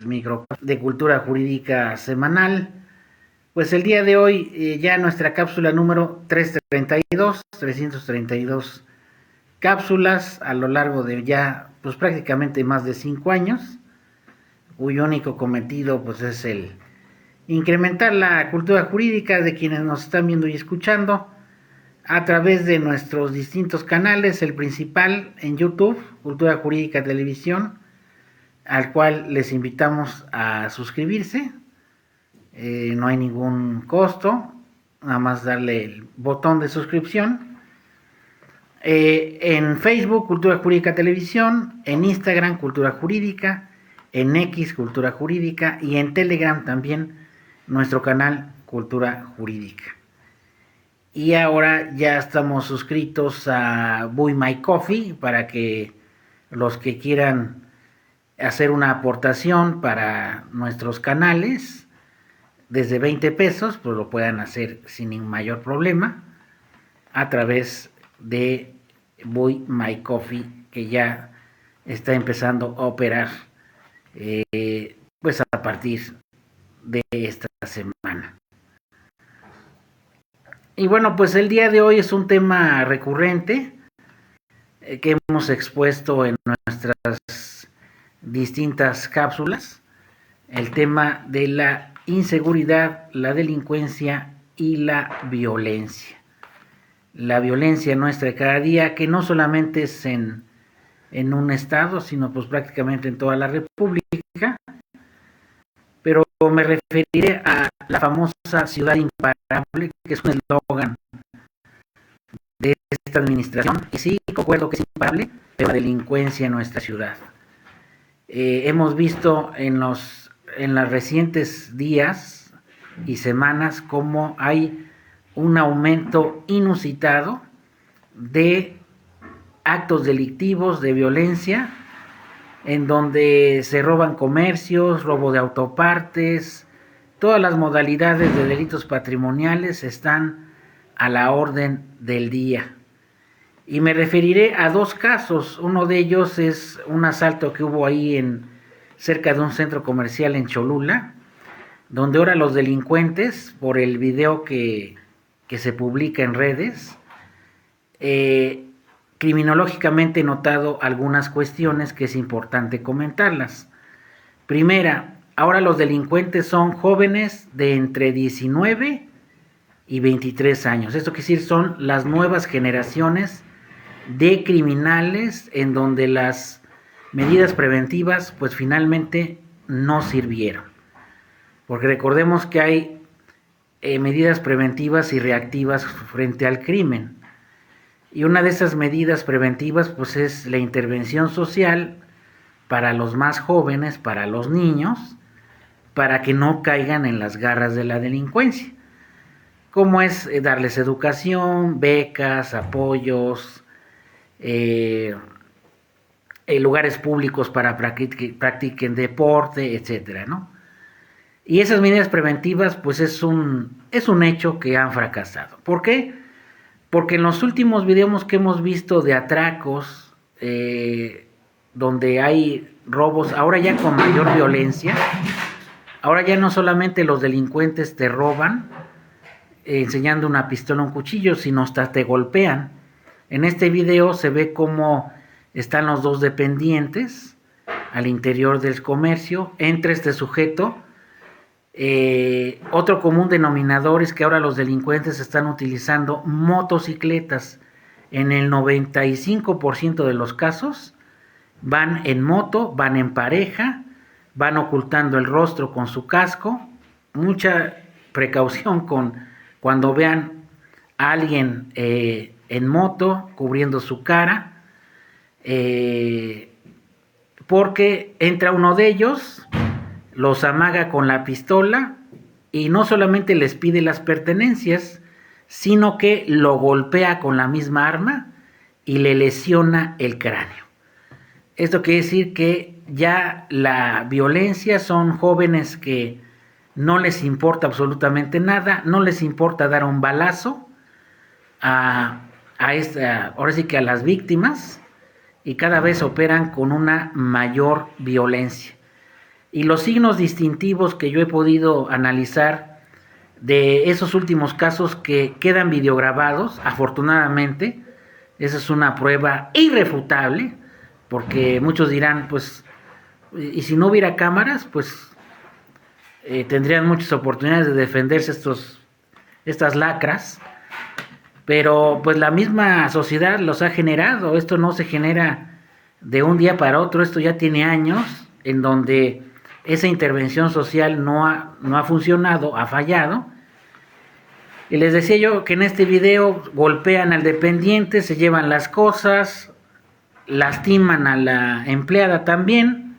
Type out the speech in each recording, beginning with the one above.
Micro de cultura jurídica semanal. Pues el día de hoy ya nuestra cápsula número 332 cápsulas a lo largo de ya pues prácticamente más de 5 años, cuyo único cometido pues es el incrementar la cultura jurídica de quienes nos están viendo y escuchando a través de nuestros distintos canales, el principal en YouTube, Cultura Jurídica Televisión, al cual les invitamos a suscribirse. No hay ningún costo, nada más darle el botón de suscripción. En Facebook, Cultura Jurídica Televisión, en Instagram, Cultura Jurídica, en X, Cultura Jurídica, y en Telegram también, nuestro canal Cultura Jurídica. Y ahora ya estamos suscritos a Buy My Coffee para que los que quieran hacer una aportación para nuestros canales desde 20 pesos, pues lo puedan hacer sin mayor problema a través de Buy My Coffee, que ya está empezando a operar pues a partir de esta semana. Y bueno, pues el día de hoy es un tema recurrente que hemos expuesto en nuestras distintas cápsulas, el tema de la inseguridad, la delincuencia y la violencia. La violencia nuestra de cada día, que no solamente es en un estado, sino pues prácticamente en toda la república, pero me referiré a la famosa ciudad imparable, que es un eslogan de esta administración, y sí, concuerdo que es imparable, pero la delincuencia en nuestra ciudad. Hemos visto en los recientes días y semanas cómo hay un aumento inusitado de actos delictivos, de violencia, en donde se roban comercios, robo de autopartes, todas las modalidades de delitos patrimoniales están a la orden del día. Y me referiré a dos casos. Uno de ellos es un asalto que hubo ahí cerca de un centro comercial en Cholula, donde ahora los delincuentes, por el video que se publica en redes, criminológicamente he notado algunas cuestiones que es importante comentarlas. Primera, ahora los delincuentes son jóvenes de entre 19 y 23 años. Esto quiere decir, son las nuevas generaciones de criminales en donde las medidas preventivas pues finalmente no sirvieron. Porque recordemos que hay medidas preventivas y reactivas frente al crimen. Y una de esas medidas preventivas pues es la intervención social para los más jóvenes, para los niños, para que no caigan en las garras de la delincuencia. Como es darles educación, becas, apoyos, lugares públicos para practiquen deporte, etcétera, ¿no? Y esas medidas preventivas pues es un hecho que han fracasado. ¿Por qué? Porque en los últimos videos que hemos visto de atracos, donde hay robos, ahora ya con mayor violencia, ahora ya no solamente los delincuentes te roban enseñando una pistola o un cuchillo, sino hasta te golpean. En este video se ve cómo están los dos dependientes al interior del comercio. Entra este sujeto. Otro común denominador es que ahora los delincuentes están utilizando motocicletas. En el 95% de los casos van en moto, van en pareja, van ocultando el rostro con su casco. Mucha precaución cuando vean a alguien en moto cubriendo su cara, porque entra uno de ellos, los amaga con la pistola y no solamente les pide las pertenencias, sino que lo golpea con la misma arma y le lesiona el cráneo. Esto quiere decir que ya la violencia son jóvenes que no les importa absolutamente nada, no les importa dar un balazo ahora sí que a las víctimas, y cada vez operan con una mayor violencia. Y los signos distintivos que yo he podido analizar de esos últimos casos que quedan videograbados, afortunadamente, esa es una prueba irrefutable, porque muchos dirán, pues, y si no hubiera cámaras, pues tendrían muchas oportunidades de defenderse estas lacras, pero pues la misma sociedad los ha generado. Esto no se genera de un día para otro, esto ya tiene años en donde esa intervención social no ha funcionado, ha fallado. Y les decía yo que en este video golpean al dependiente, se llevan las cosas, lastiman a la empleada también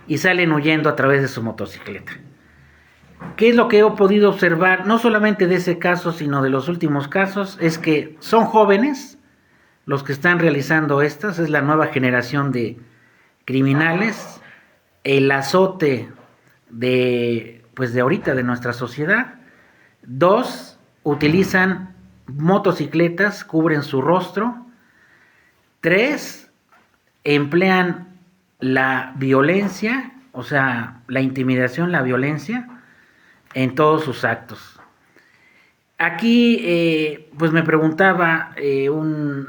y salen huyendo a través de su motocicleta. ¿Qué es lo que he podido observar, no solamente de ese caso, sino de los últimos casos? Es que son jóvenes los que están realizando estas, es la nueva generación de criminales, el azote de ahorita de nuestra sociedad. 2, utilizan motocicletas, cubren su rostro. 3, emplean la violencia, o sea, la intimidación, la violencia en todos sus actos. Aquí, pues me preguntaba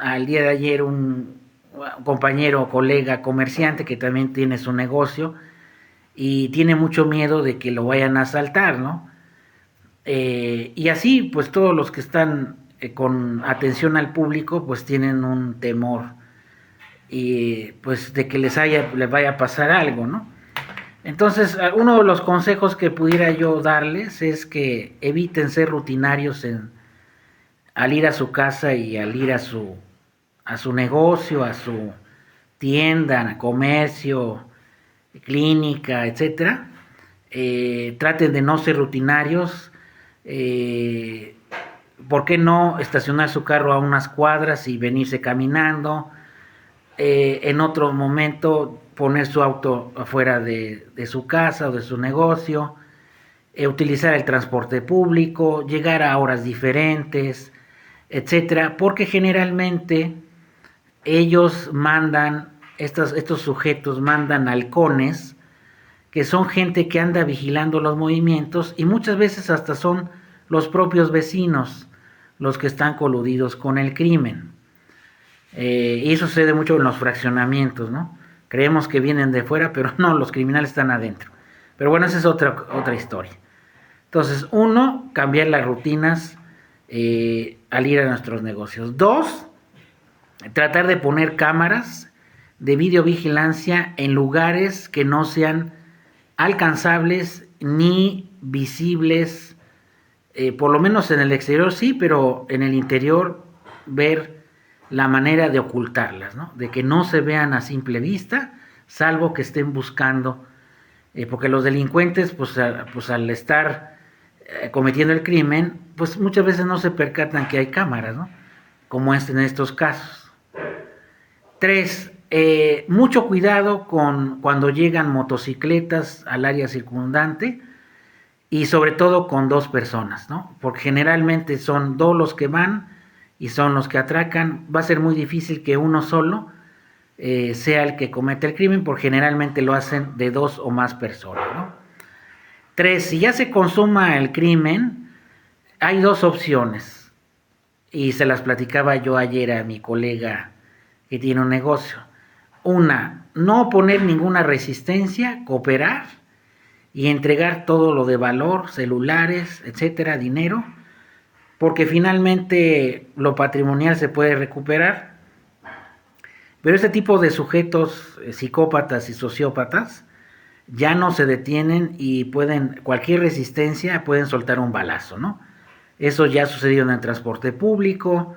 al día de ayer un compañero, colega, comerciante que también tiene su negocio y tiene mucho miedo de que lo vayan a asaltar, ¿no? Y así, pues todos los que están con atención al público, pues tienen un temor y pues de que les vaya a pasar algo, ¿no? Entonces, uno de los consejos que pudiera yo darles es que eviten ser rutinarios al ir a su casa y al ir a su negocio, a su tienda, comercio, clínica, etcétera. Traten de no ser rutinarios. ¿Por qué no estacionar su carro a unas cuadras y venirse caminando? En otro momento poner su auto afuera de su casa o de su negocio, utilizar el transporte público, llegar a horas diferentes, etcétera, porque generalmente ellos mandan, estos sujetos mandan halcones, que son gente que anda vigilando los movimientos y muchas veces hasta son los propios vecinos los que están coludidos con el crimen. Y eso sucede mucho en los fraccionamientos, ¿no? Creemos que vienen de fuera, pero no, los criminales están adentro. Pero bueno, esa es otra historia. Entonces, 1, cambiar las rutinas al ir a nuestros negocios. 2, tratar de poner cámaras de videovigilancia en lugares que no sean alcanzables ni visibles, por lo menos en el exterior sí, pero en el interior ver la manera de ocultarlas, ¿no? De que no se vean a simple vista, salvo que estén buscando, porque los delincuentes, pues al estar cometiendo el crimen, pues muchas veces no se percatan que hay cámaras, ¿no? Como en estos casos. 3, mucho cuidado cuando llegan motocicletas al área circundante y sobre todo con 2 personas, ¿no? Porque generalmente son 2 los que van y son los que atracan. Va a ser muy difícil que uno solo sea el que comete el crimen, porque generalmente lo hacen de 2 o más personas, ¿no? 3, si ya se consuma el crimen, hay 2 opciones, y se las platicaba yo ayer a mi colega que tiene un negocio. 1, no poner ninguna resistencia, cooperar y entregar todo lo de valor, celulares, etcétera, dinero, porque finalmente lo patrimonial se puede recuperar. Pero este tipo de sujetos psicópatas y sociópatas ya no se detienen y cualquier resistencia pueden soltar un balazo, ¿no? Eso ya ha sucedido en el transporte público,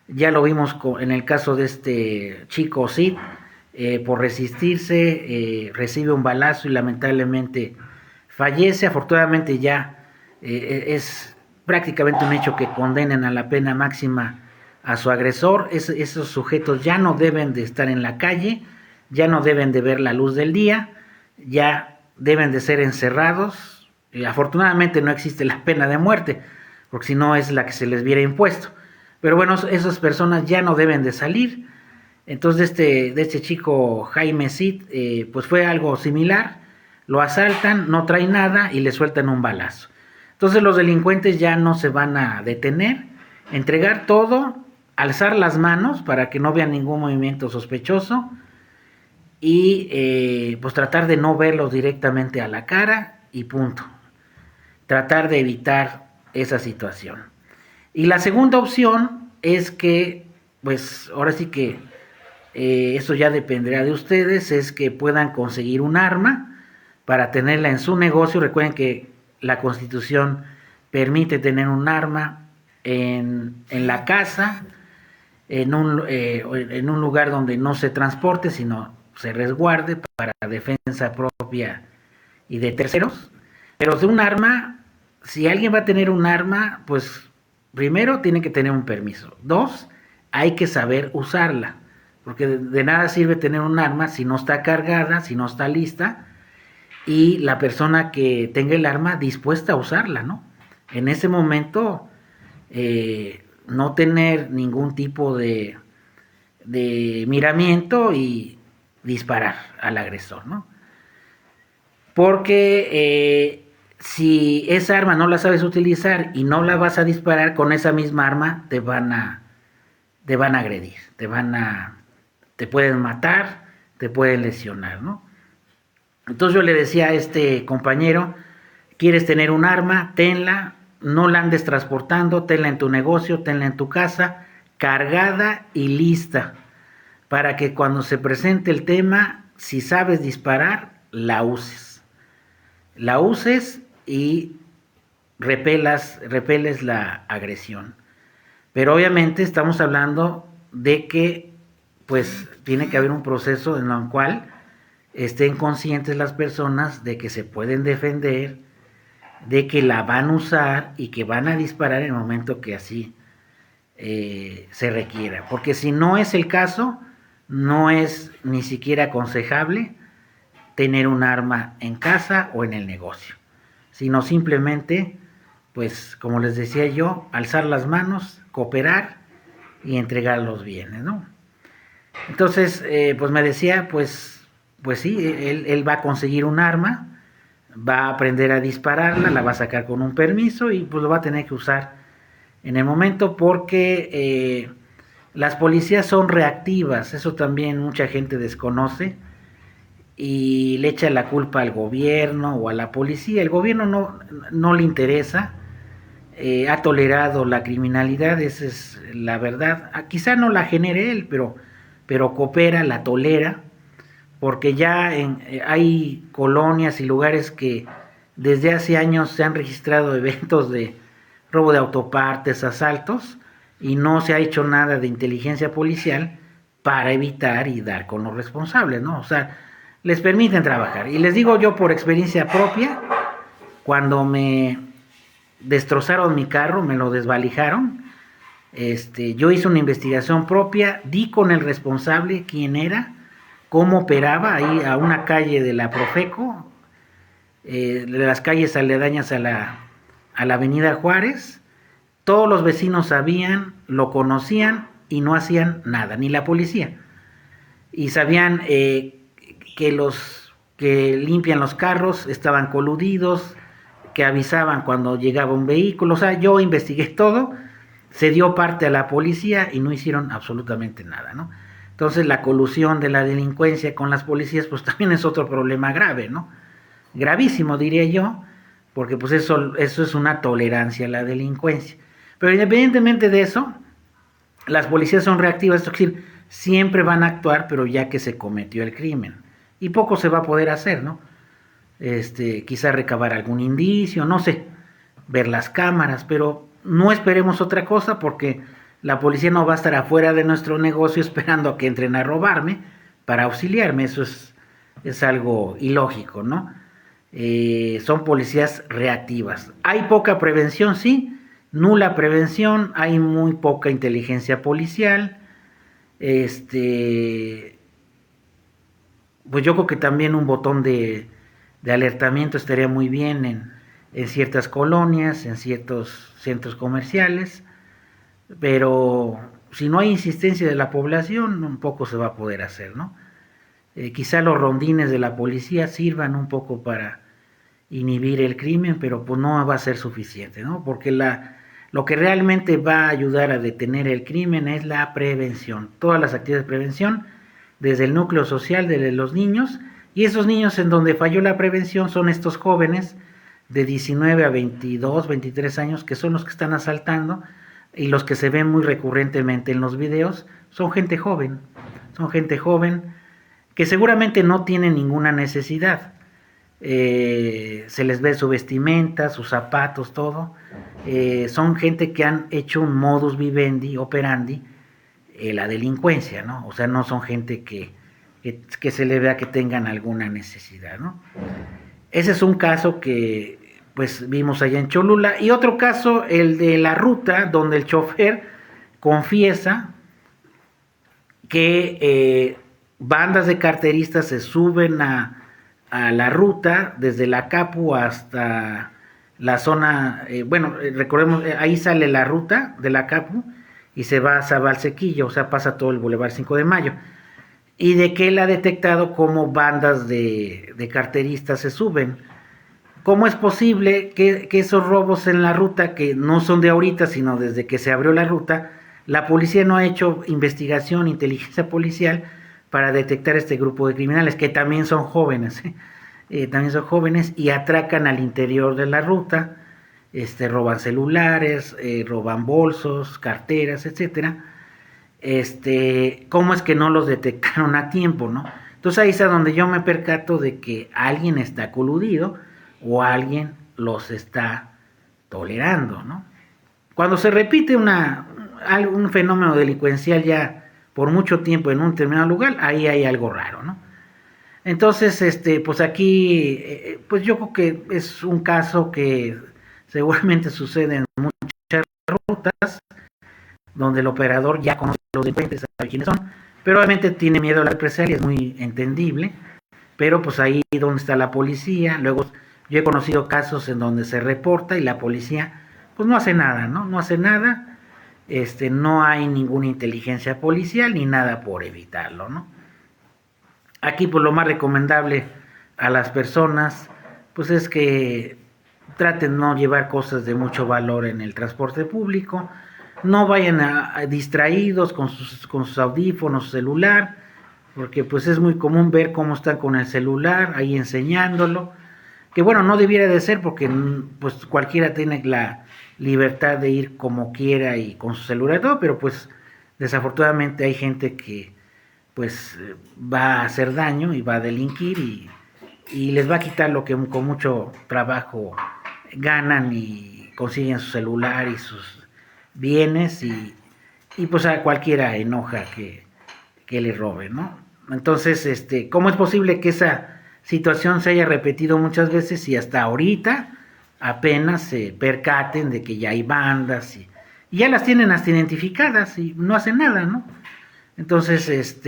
ya lo vimos en el caso de este chico Sid, por resistirse recibe un balazo y lamentablemente fallece. Afortunadamente ya es prácticamente un hecho que condenen a la pena máxima a su agresor. Esos sujetos ya no deben de estar en la calle, ya no deben de ver la luz del día, ya deben de ser encerrados. Afortunadamente no existe la pena de muerte, porque si no es la que se les hubiera impuesto. Pero bueno, esas personas ya no deben de salir. Entonces de este chico Jaime Cid, pues fue algo similar. lo asaltan, no trae nada y le sueltan un balazo. Entonces los delincuentes ya no se van a detener, entregar todo, alzar las manos para que no vean ningún movimiento sospechoso y pues tratar de no verlos directamente a la cara y punto. Tratar de evitar esa situación. Y la segunda opción es que, pues ahora sí que eso ya dependerá de ustedes, es que puedan conseguir un arma para tenerla en su negocio. Recuerden que la Constitución permite tener un arma en la casa, en un lugar donde no se transporte, sino se resguarde para defensa propia y de terceros. Pero de un arma, si alguien va a tener un arma, pues primero tiene que tener un permiso. Dos, hay que saber usarla, porque de nada sirve tener un arma si no está cargada, si no está lista, y la persona que tenga el arma dispuesta a usarla, ¿no? En ese momento, no tener ningún tipo de miramiento y disparar al agresor, ¿no? Porque si esa arma no la sabes utilizar y no la vas a disparar, con esa misma arma te van a agredir, te pueden matar, te pueden lesionar, ¿no? Entonces yo le decía a este compañero, quieres tener un arma, tenla, no la andes transportando, tenla en tu negocio, tenla en tu casa, cargada y lista, para que cuando se presente el tema, si sabes disparar, la uses. La uses y repeles la agresión. Pero obviamente estamos hablando de que pues tiene que haber un proceso en el cual estén conscientes las personas de que se pueden defender, de que la van a usar y que van a disparar en el momento que así se requiera. Porque si no es el caso, no es ni siquiera aconsejable tener un arma en casa o en el negocio, sino simplemente, pues como les decía yo, alzar las manos, cooperar y entregar los bienes, ¿no? Entonces, pues me decía, pues sí, él va a conseguir un arma, va a aprender a dispararla, la va a sacar con un permiso y pues lo va a tener que usar en el momento, porque las policías son reactivas, eso también mucha gente desconoce y le echa la culpa al gobierno o a la policía. El gobierno no le interesa, ha tolerado la criminalidad, esa es la verdad. Quizá no la genere él, pero coopera, la tolera, porque ya hay colonias y lugares que desde hace años se han registrado eventos de robo de autopartes, asaltos, y no se ha hecho nada de inteligencia policial para evitar y dar con los responsables, ¿no? O sea, les permiten trabajar. Y les digo yo por experiencia propia, cuando me destrozaron mi carro, me lo desvalijaron, yo hice una investigación propia, di con el responsable, quién era, cómo operaba, ahí a una calle de la Profeco, de las calles aledañas a la avenida Juárez. Todos los vecinos sabían, lo conocían y no hacían nada, ni la policía. Y sabían que los que limpian los carros estaban coludidos, que avisaban cuando llegaba un vehículo. O sea, yo investigué todo, se dio parte a la policía y no hicieron absolutamente nada, ¿no? Entonces la colusión de la delincuencia con las policías pues también es otro problema grave, ¿no? Gravísimo, diría yo, porque pues eso es una tolerancia a la delincuencia. Pero independientemente de eso, las policías son reactivas, es decir, siempre van a actuar, pero ya que se cometió el crimen. Y poco se va a poder hacer, ¿no? Quizá recabar algún indicio, no sé, ver las cámaras, pero no esperemos otra cosa, porque la policía no va a estar afuera de nuestro negocio esperando a que entren a robarme para auxiliarme. Eso es algo ilógico, ¿no? Son policías reactivas. Hay poca prevención, sí, nula prevención, hay muy poca inteligencia policial. Pues yo creo que también un botón de alertamiento estaría muy bien en ciertas colonias, en ciertos centros comerciales, pero si no hay insistencia de la población, un poco se va a poder hacer, ¿no? Quizá los rondines de la policía sirvan un poco para inhibir el crimen, pero pues no va a ser suficiente, ¿no? Porque lo que realmente va a ayudar a detener el crimen es la prevención, todas las actividades de prevención, desde el núcleo social de los niños, y esos niños en donde falló la prevención son estos jóvenes de 19 a 22, 23 años, que son los que están asaltando, y los que se ven muy recurrentemente en los videos, son gente joven, que seguramente no tiene ninguna necesidad. Se les ve su vestimenta, sus zapatos, todo. Son gente que han hecho un modus vivendi, operandi, la delincuencia, ¿no? O sea, no son gente que se le vea que tengan alguna necesidad, ¿no? Ese es un caso que pues vimos allá en Cholula. Y otro caso, el de la ruta, donde el chofer confiesa que bandas de carteristas se suben a la ruta desde la Capu hasta la zona, recordemos, ahí sale la ruta de la Capu y se va a Zabalsequillo, o sea, pasa todo el Boulevard 5 de Mayo. Y de que él ha detectado cómo bandas de carteristas se suben. ¿Cómo es posible que esos robos en la ruta, que no son de ahorita, sino desde que se abrió la ruta, la policía no ha hecho investigación, inteligencia policial para detectar este grupo de criminales, que también son jóvenes, también son jóvenes y atracan al interior de la ruta, roban celulares, roban bolsos, carteras, etcétera? ¿Cómo es que no los detectaron a tiempo, no? Entonces ahí es a donde yo me percato de que alguien está coludido o alguien los está tolerando, ¿no? Cuando se repite un fenómeno delincuencial ya por mucho tiempo en un determinado lugar, ahí hay algo raro, ¿no? Entonces, pues aquí, pues yo creo que es un caso que seguramente sucede en muchas rutas, donde el operador ya conoce a los delincuentes, sabe quiénes son, pero obviamente tiene miedo a la represalia, es muy entendible, pero pues ahí donde está la policía. Luego yo he conocido casos en donde se reporta y la policía pues no hace nada, ¿no? No hace nada, no hay ninguna inteligencia policial ni nada por evitarlo, ¿no? Aquí pues lo más recomendable a las personas pues es que traten de no llevar cosas de mucho valor en el transporte público, no vayan distraídos con sus audífonos, su celular, porque pues es muy común ver cómo están con el celular ahí enseñándolo, que bueno, no debiera de ser porque pues cualquiera tiene la libertad de ir como quiera y con su celular y todo, pero pues desafortunadamente hay gente que pues va a hacer daño y va a delinquir y les va a quitar lo que con mucho trabajo ganan y consiguen su celular y sus bienes y pues a cualquiera enoja que le robe, ¿no? Entonces, ¿cómo es posible que esa situación se haya repetido muchas veces y hasta ahorita apenas se percaten de que ya hay bandas y ya las tienen hasta identificadas y no hacen nada, ¿no? Entonces,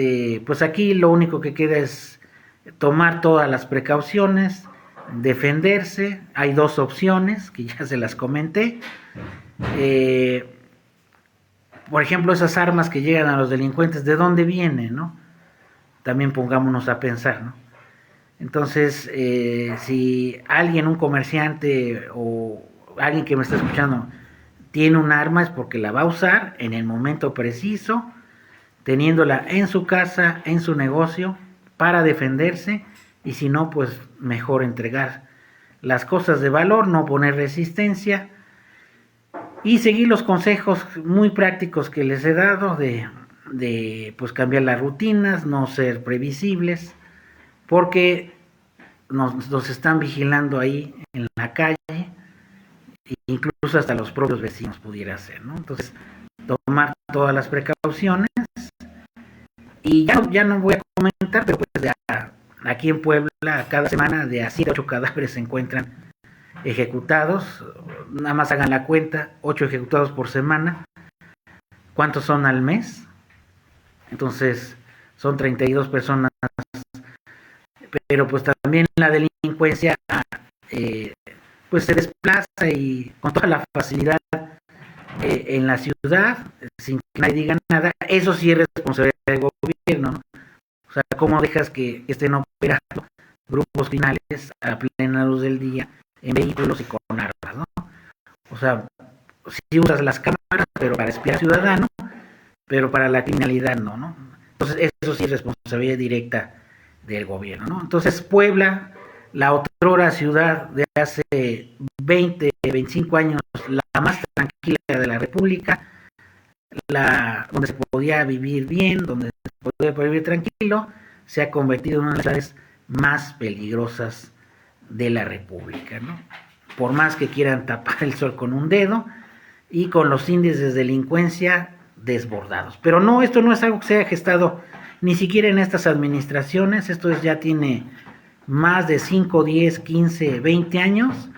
pues aquí lo único que queda es tomar todas las precauciones, defenderse. Hay dos opciones que ya se las comenté. Por ejemplo, esas armas que llegan a los delincuentes, ¿de dónde vienen, no? También pongámonos a pensar, ¿no? Entonces, si alguien, un comerciante o alguien que me está escuchando, tiene un arma es porque la va a usar en el momento preciso, teniéndola en su casa, en su negocio, para defenderse, y si no, pues mejor entregar las cosas de valor, no poner resistencia, y seguir los consejos muy prácticos que les he dado de pues cambiar las rutinas, no ser previsibles, porque nos están vigilando ahí en la calle, incluso hasta los propios vecinos pudiera ser, ¿no? Entonces, tomar todas las precauciones. Y ya no voy a comentar, pero pues aquí en Puebla, cada semana de a 7 a 8 cadáveres se encuentran ejecutados. Nada más hagan la cuenta, 8 ejecutados por semana. ¿Cuántos son al mes? Entonces, son 32 personas. Pero pues también la delincuencia pues se desplaza y con toda la facilidad en la ciudad, sin que nadie diga nada. Eso sí es responsabilidad del gobierno, ¿no? O sea, ¿cómo dejas que estén operando grupos criminales a plena luz del día en vehículos y con armas, ¿no? O sea, sí usas las cámaras, pero para espiar ciudadanos, pero para la criminalidad no, ¿no? Entonces, eso sí es responsabilidad directa del gobierno, ¿no? Entonces, Puebla, la otrora ciudad de hace 20, 25 años, la más tranquila de la República, donde se podía vivir bien, donde se podía vivir tranquilo, se ha convertido en una de las ciudades más peligrosas de la República, ¿no? Por más que quieran tapar el sol con un dedo y con los índices de delincuencia desbordados. Pero no, esto no es algo que se haya gestado ni siquiera en estas administraciones, esto ya tiene más de 5, 10, 15, 20 años,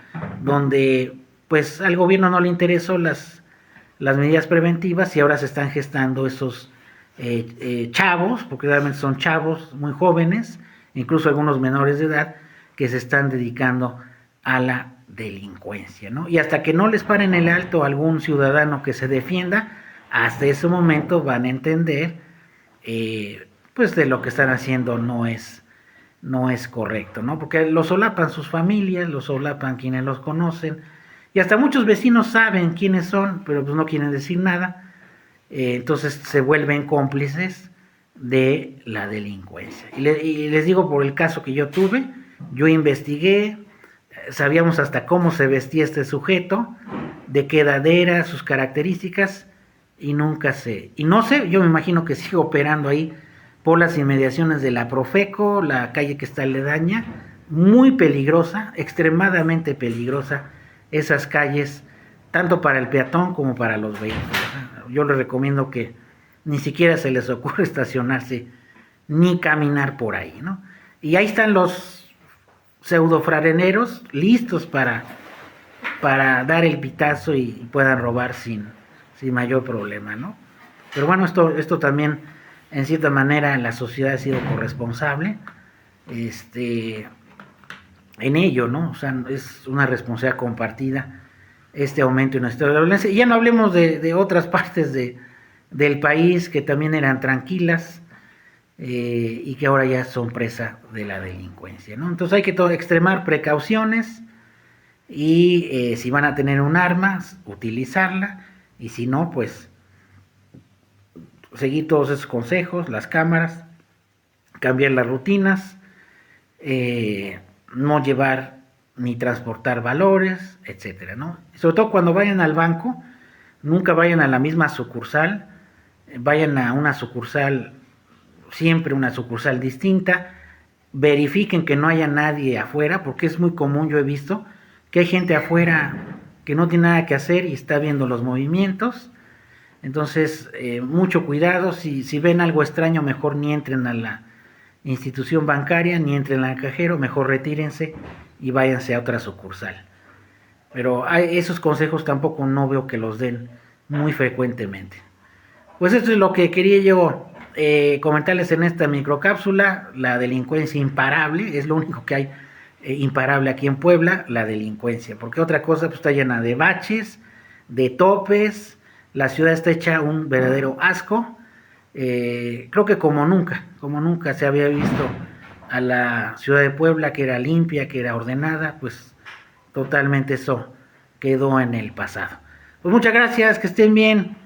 donde pues al gobierno no le interesó las medidas preventivas y ahora se están gestando esos chavos, porque realmente son chavos muy jóvenes, incluso algunos menores de edad, que se están dedicando a la delincuencia, ¿no? Y hasta que no les paren el alto a algún ciudadano que se defienda, hasta ese momento van a entender pues de lo que están haciendo no es correcto, ¿no? Porque lo solapan sus familias, lo solapan quienes los conocen, y hasta muchos vecinos saben quiénes son, pero pues no quieren decir nada, entonces se vuelven cómplices de la delincuencia. Y les digo por el caso que yo tuve, yo investigué, sabíamos hasta cómo se vestía este sujeto, de qué edad era, sus características, y nunca sé, y no sé, yo me imagino que sigue operando ahí por las inmediaciones de la Profeco, la calle que está aledaña, muy peligrosa, extremadamente peligrosa, esas calles, tanto para el peatón como para los vehículos. Yo les recomiendo que ni siquiera se les ocurra estacionarse ni caminar por ahí, ¿no? Y ahí están los pseudofraneros listos para dar el pitazo y puedan robar sin mayor problema, ¿no? Pero bueno, esto también, en cierta manera, la sociedad ha sido corresponsable en ello, ¿no? O sea, es una responsabilidad compartida este aumento en nuestra violencia. Y ya no hablemos de otras partes del país que también eran tranquilas y que ahora ya son presa de la delincuencia, ¿no? Entonces hay que extremar precauciones y si van a tener un arma, utilizarla, y si no, pues seguir todos esos consejos, las cámaras, cambiar las rutinas, no llevar ni transportar valores, etcétera, ¿no? Sobre todo cuando vayan al banco, nunca vayan a la misma sucursal, vayan a una sucursal, siempre una sucursal distinta, verifiquen que no haya nadie afuera, porque es muy común, yo he visto, que hay gente afuera que no tiene nada que hacer y está viendo los movimientos. Entonces, mucho cuidado, si ven algo extraño, mejor ni entren a la institución bancaria, ni entren al cajero, mejor retírense y váyanse a otra sucursal. Pero esos consejos tampoco no veo que los den muy frecuentemente. Pues esto es lo que quería yo comentarles en esta microcápsula. La delincuencia imparable, es lo único que hay imparable aquí en Puebla, la delincuencia, porque otra cosa pues está llena de baches, de topes, la ciudad está hecha un verdadero asco. Creo que como nunca se había visto a la ciudad de Puebla, que era limpia, que era ordenada, pues totalmente eso quedó en el pasado. Pues muchas gracias, que estén bien.